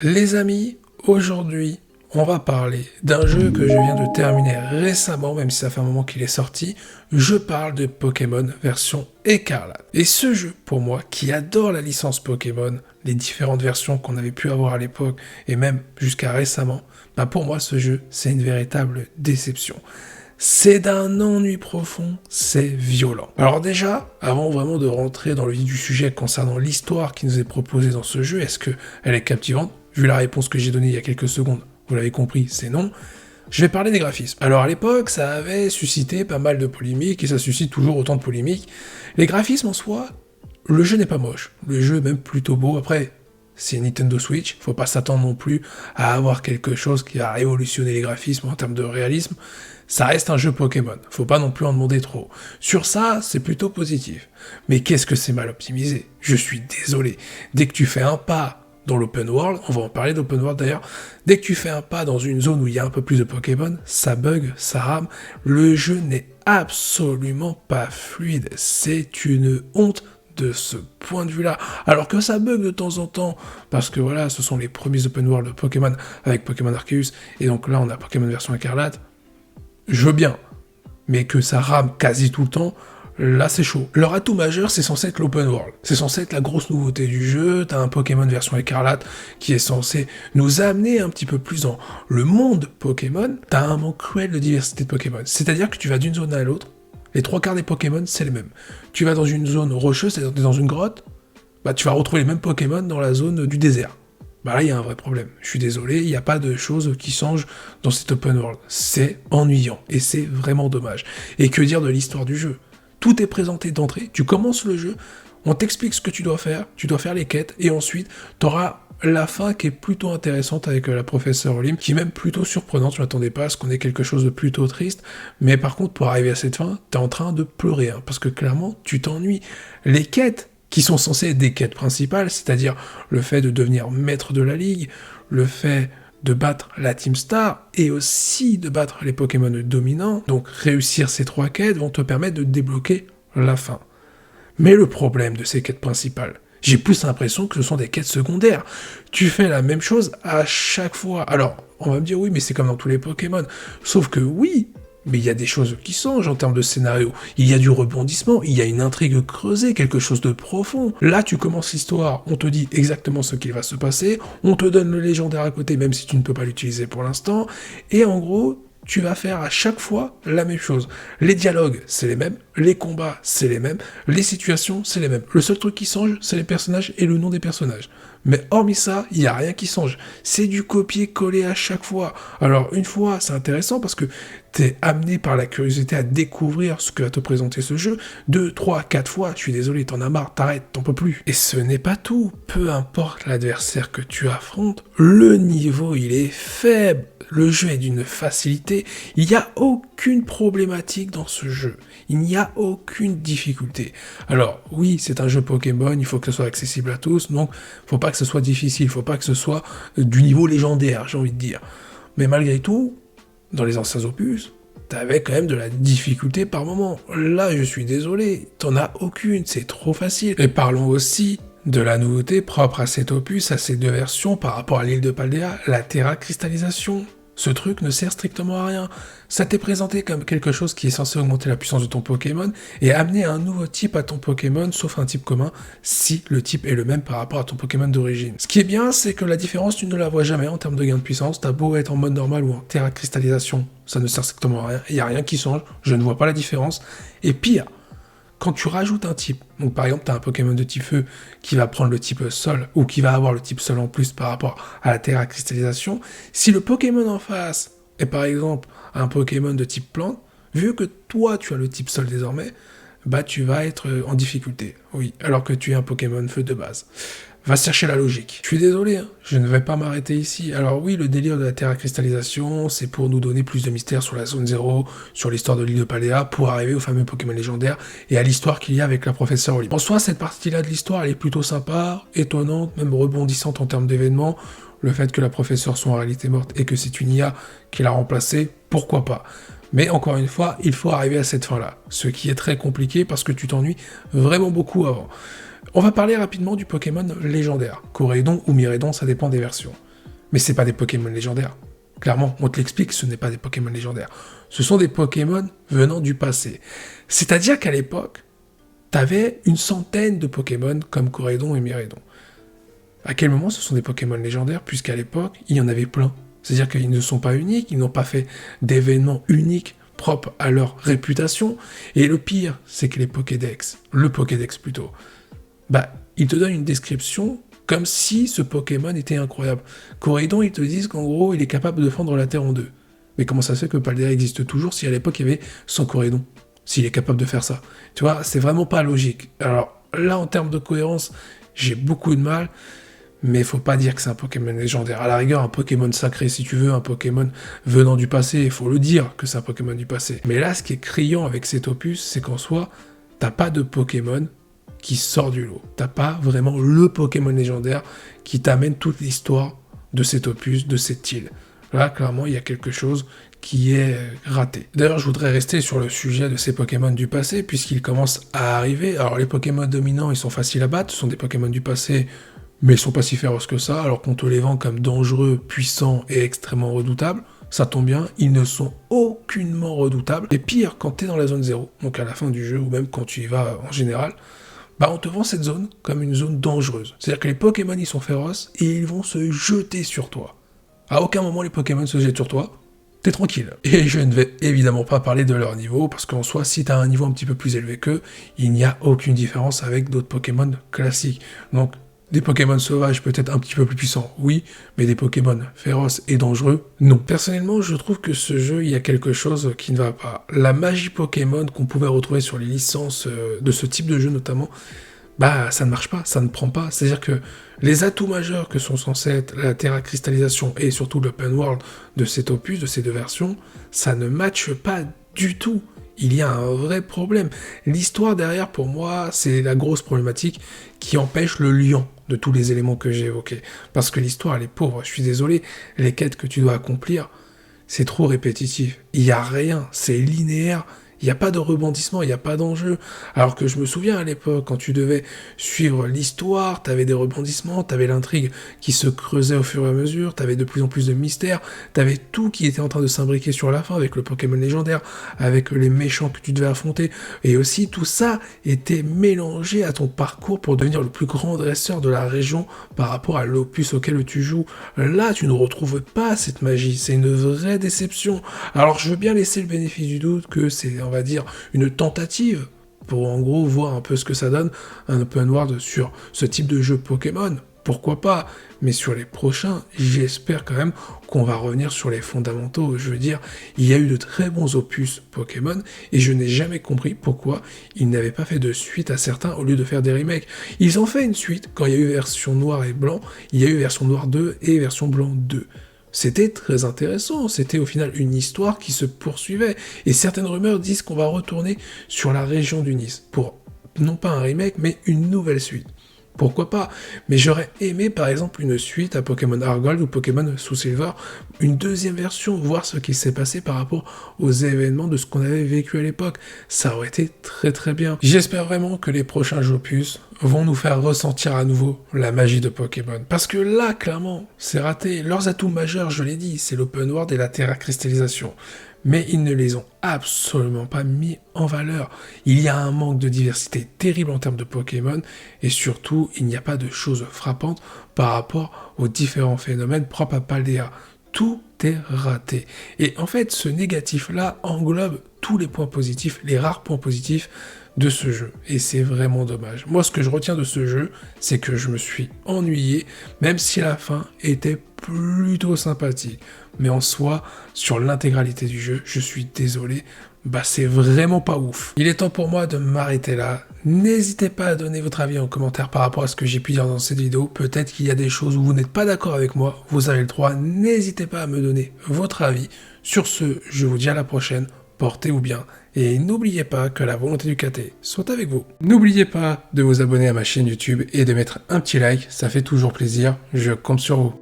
Les amis, aujourd'hui, on va parler d'un jeu que je viens de terminer récemment, même si ça fait un moment qu'il est sorti. Je parle de Pokémon version Écarlate. Et ce jeu, pour moi, qui adore la licence Pokémon, les différentes versions qu'on avait pu avoir à l'époque, et même jusqu'à récemment, pour moi, ce jeu, c'est une véritable déception. C'est d'un ennui profond, c'est violent. Alors déjà, avant vraiment de rentrer dans le vif du sujet concernant l'histoire qui nous est proposée dans ce jeu, est-ce qu'elle est captivante? Vu la réponse que j'ai donnée il y a quelques secondes, vous l'avez compris, c'est non. Je vais parler des graphismes. Alors à l'époque, ça avait suscité pas mal de polémiques, et ça suscite toujours autant de polémiques. Les graphismes en soi, le jeu n'est pas moche. Le jeu est même plutôt beau. Après, c'est Nintendo Switch, faut pas s'attendre non plus à avoir quelque chose qui va révolutionner les graphismes en termes de réalisme. Ça reste un jeu Pokémon, faut pas non plus en demander trop. Sur ça, c'est plutôt positif. Mais qu'est-ce que c'est mal optimisé? Je suis désolé. Dès que tu fais un pas dans l'open world, on va en parler d'open world d'ailleurs, dès que tu fais un pas dans une zone où il y a un peu plus de Pokémon, ça bug, ça rame, le jeu n'est absolument pas fluide. C'est une honte de ce point de vue-là. Alors que ça bug de temps en temps, parce que voilà, ce sont les premiers open world de Pokémon avec Pokémon Arceus, et donc là on a Pokémon version Écarlate, je veux bien, mais que ça rame quasi tout le temps, là c'est chaud. Leur atout majeur, c'est censé être l'open world. C'est censé être la grosse nouveauté du jeu. T'as un Pokémon version Écarlate qui est censé nous amener un petit peu plus dans le monde Pokémon. T'as un manque cruel de diversité de Pokémon. C'est-à-dire que tu vas d'une zone à l'autre, les trois quarts des Pokémon, c'est les mêmes. Tu vas dans une zone rocheuse, c'est-à-dire dans une grotte, tu vas retrouver les mêmes Pokémon dans la zone du désert. Là, il y a un vrai problème. Je suis désolé, il n'y a pas de choses qui changent dans cet open world. C'est ennuyant, et c'est vraiment dommage. Et que dire de l'histoire du jeu? Tout est présenté d'entrée, tu commences le jeu, on t'explique ce que tu dois faire les quêtes, et ensuite, tu auras la fin qui est plutôt intéressante avec la professeure Olim, qui est même plutôt surprenante, je m'attendais pas à ce qu'on ait quelque chose de plutôt triste, mais par contre, pour arriver à cette fin, t'es en train de pleurer, parce que clairement, tu t'ennuies. Les quêtes qui sont censées être des quêtes principales, c'est-à-dire le fait de devenir maître de la ligue, le fait de battre la Team Star, et aussi de battre les Pokémon dominants, donc réussir ces trois quêtes vont te permettre de débloquer la fin. Mais le problème de ces quêtes principales, j'ai plus l'impression que ce sont des quêtes secondaires. Tu fais la même chose à chaque fois. Alors, on va me dire oui, mais c'est comme dans tous les Pokémon. Sauf que oui, mais il y a des choses qui changent en termes de scénario. Il y a du rebondissement, il y a une intrigue creusée, quelque chose de profond. Là, tu commences l'histoire, on te dit exactement ce qui va se passer, on te donne le légendaire à côté, même si tu ne peux pas l'utiliser pour l'instant, et en gros, tu vas faire à chaque fois la même chose. Les dialogues, c'est les mêmes, les combats, c'est les mêmes, les situations, c'est les mêmes. Le seul truc qui change, c'est les personnages et le nom des personnages. Mais hormis ça, il n'y a rien qui change. C'est du copier-coller à chaque fois. Alors, une fois, c'est intéressant parce que t'es amené par la curiosité à découvrir ce que va te présenter ce jeu. 2, 3, 4 fois, je suis désolé, t'en as marre, t'arrêtes, t'en peux plus. Et ce n'est pas tout. Peu importe l'adversaire que tu affrontes, le niveau, il est faible. Le jeu est d'une facilité. Il n'y a aucune problématique dans ce jeu. Il n'y a aucune difficulté. Alors, oui, c'est un jeu Pokémon, il faut que ce soit accessible à tous, donc faut pas que ce soit difficile, faut pas que ce soit du niveau légendaire, j'ai envie de dire. Mais malgré tout, dans les anciens opus, t'avais quand même de la difficulté par moment. Là, je suis désolé, t'en as aucune, c'est trop facile. Et parlons aussi de la nouveauté propre à cet opus, à ces deux versions par rapport à l'île de Paldea, la Terra Cristallisation. Ce truc ne sert strictement à rien. Ça t'est présenté comme quelque chose qui est censé augmenter la puissance de ton Pokémon et amener un nouveau type à ton Pokémon, sauf un type commun, si le type est le même par rapport à ton Pokémon d'origine. Ce qui est bien, c'est que la différence, tu ne la vois jamais en termes de gain de puissance. T'as beau être en mode normal ou en Terra Cristallisation, ça ne sert strictement à rien. Il n'y a rien qui change, je ne vois pas la différence. Et pire, quand tu rajoutes un type, donc par exemple tu as un Pokémon de type feu qui va prendre le type sol, ou qui va avoir le type sol en plus par rapport à la Terra Cristallisation, si le Pokémon en face est par exemple un Pokémon de type plante, vu que toi tu as le type sol désormais, tu vas être en difficulté, oui, alors que tu es un Pokémon feu de base. Va chercher la logique. Je suis désolé, je ne vais pas m'arrêter ici. Alors oui, le délire de la Terra Cristallisation, c'est pour nous donner plus de mystère sur la zone 0, sur l'histoire de l'île de Paldea, pour arriver au fameux Pokémon légendaire et à l'histoire qu'il y a avec la professeure Olim. En soi, cette partie-là de l'histoire, elle est plutôt sympa, étonnante, même rebondissante en termes d'événements. Le fait que la professeure soit en réalité morte et que c'est une IA qui l'a remplacée, pourquoi pas. Mais encore une fois, il faut arriver à cette fin-là, ce qui est très compliqué parce que tu t'ennuies vraiment beaucoup avant. On va parler rapidement du Pokémon légendaire, Corédon ou Miraidon, ça dépend des versions. Mais c'est pas des Pokémon légendaires. Clairement, on te l'explique, ce n'est pas des Pokémon légendaires. Ce sont des Pokémon venant du passé. C'est-à-dire qu'à l'époque, t'avais une centaine de Pokémon comme Corédon et Miraidon. À quel moment ce sont des Pokémon légendaires, puisqu'à l'époque, il y en avait plein. C'est-à-dire qu'ils ne sont pas uniques, ils n'ont pas fait d'événements uniques propres à leur réputation. Et le pire, c'est que le Pokédex plutôt, ils te donnent une description comme si ce Pokémon était incroyable. Corédon, ils te disent qu'en gros, il est capable de fendre la Terre en deux. Mais comment ça se fait que Paldea existe toujours si à l'époque, il y avait 100 Corédon, s'il est capable de faire ça? Tu vois, c'est vraiment pas logique. Alors là, en termes de cohérence, j'ai beaucoup de mal, mais il faut pas dire que c'est un Pokémon légendaire. À la rigueur, un Pokémon sacré, si tu veux, un Pokémon venant du passé, il faut le dire que c'est un Pokémon du passé. Mais là, ce qui est criant avec cet opus, c'est qu'en soi, t'as pas de Pokémon qui sort du lot. T'as pas vraiment le Pokémon légendaire qui t'amène toute l'histoire de cet opus, de cette île. Là, clairement, il y a quelque chose qui est raté. D'ailleurs, je voudrais rester sur le sujet de ces Pokémon du passé, puisqu'ils commencent à arriver. Alors, les Pokémon dominants, ils sont faciles à battre, ce sont des Pokémon du passé, mais ils sont pas si féroces que ça, alors qu'on te les vend comme dangereux, puissants et extrêmement redoutables. Ça tombe bien, ils ne sont aucunement redoutables. Et pire, quand t'es dans la zone 0, donc à la fin du jeu, ou même quand tu y vas en général, on te vend cette zone comme une zone dangereuse. C'est-à-dire que les Pokémon, ils sont féroces, et ils vont se jeter sur toi. À aucun moment, les Pokémon se jettent sur toi, t'es tranquille. Et je ne vais évidemment pas parler de leur niveau, parce qu'en soi, si t'as un niveau un petit peu plus élevé qu'eux, il n'y a aucune différence avec d'autres Pokémon classiques. Donc, des Pokémon sauvages peut-être un petit peu plus puissants, oui, mais des Pokémon féroces et dangereux, non. Personnellement, je trouve que ce jeu, il y a quelque chose qui ne va pas. La magie Pokémon qu'on pouvait retrouver sur les licences de ce type de jeu notamment, ça ne marche pas, ça ne prend pas. C'est-à-dire que les atouts majeurs que sont censés être la terra-cristallisation et surtout l'open world de cet opus, de ces deux versions, ça ne matche pas du tout. Il y a un vrai problème. L'histoire derrière, pour moi, c'est la grosse problématique qui empêche le lien de tous les éléments que j'ai évoqués. Parce que l'histoire, elle est pauvre, je suis désolé, les quêtes que tu dois accomplir, c'est trop répétitif. Il n'y a rien, c'est linéaire. Il n'y a pas de rebondissement, il n'y a pas d'enjeu. Alors que je me souviens à l'époque, quand tu devais suivre l'histoire, t'avais des rebondissements, t'avais l'intrigue qui se creusait au fur et à mesure, t'avais de plus en plus de mystères, t'avais tout qui était en train de s'imbriquer sur la fin avec le Pokémon légendaire, avec les méchants que tu devais affronter. Et aussi, tout ça était mélangé à ton parcours pour devenir le plus grand dresseur de la région par rapport à l'opus auquel tu joues. Là, tu ne retrouves pas cette magie. C'est une vraie déception. Alors, je veux bien laisser le bénéfice du doute que c'est, on va dire, une tentative pour en gros voir un peu ce que ça donne, un open world sur ce type de jeu Pokémon, pourquoi pas, mais sur les prochains, j'espère quand même qu'on va revenir sur les fondamentaux. Je veux dire, il y a eu de très bons opus Pokémon, et je n'ai jamais compris pourquoi ils n'avaient pas fait de suite à certains au lieu de faire des remakes. Ils ont fait une suite, quand il y a eu version noir et blanc, il y a eu version noir 2 et version blanc 2. C'était très intéressant, c'était au final une histoire qui se poursuivait, et certaines rumeurs disent qu'on va retourner sur la région du Nice, pour non pas un remake, mais une nouvelle suite. Pourquoi pas? Mais j'aurais aimé par exemple une suite à Pokémon Argold ou Pokémon Soul Silver, une deuxième version, voir ce qui s'est passé par rapport aux événements de ce qu'on avait vécu à l'époque. Ça aurait été très très bien. J'espère vraiment que les prochains jeux opus vont nous faire ressentir à nouveau la magie de Pokémon. Parce que là, clairement, c'est raté. Leurs atouts majeurs, je l'ai dit, c'est l'open world et la terra-cristallisation. Mais ils ne les ont absolument pas mis en valeur. Il y a un manque de diversité terrible en termes de Pokémon, et surtout, il n'y a pas de choses frappantes par rapport aux différents phénomènes propres à Paldea. Tout est raté. Et en fait, ce négatif-là englobe tous les points positifs, les rares points positifs de ce jeu. Et c'est vraiment dommage. Moi, ce que je retiens de ce jeu, c'est que je me suis ennuyé, même si la fin était plutôt sympathique. Mais en soi, sur l'intégralité du jeu, je suis désolé, c'est vraiment pas ouf. Il est temps pour moi de m'arrêter là. N'hésitez pas à donner votre avis en commentaire par rapport à ce que j'ai pu dire dans cette vidéo. Peut-être qu'il y a des choses où vous n'êtes pas d'accord avec moi, vous avez le droit. N'hésitez pas à me donner votre avis. Sur ce, je vous dis à la prochaine. Portez-vous bien, et n'oubliez pas que la volonté du KT soit avec vous. N'oubliez pas de vous abonner à ma chaîne YouTube et de mettre un petit like, ça fait toujours plaisir, je compte sur vous.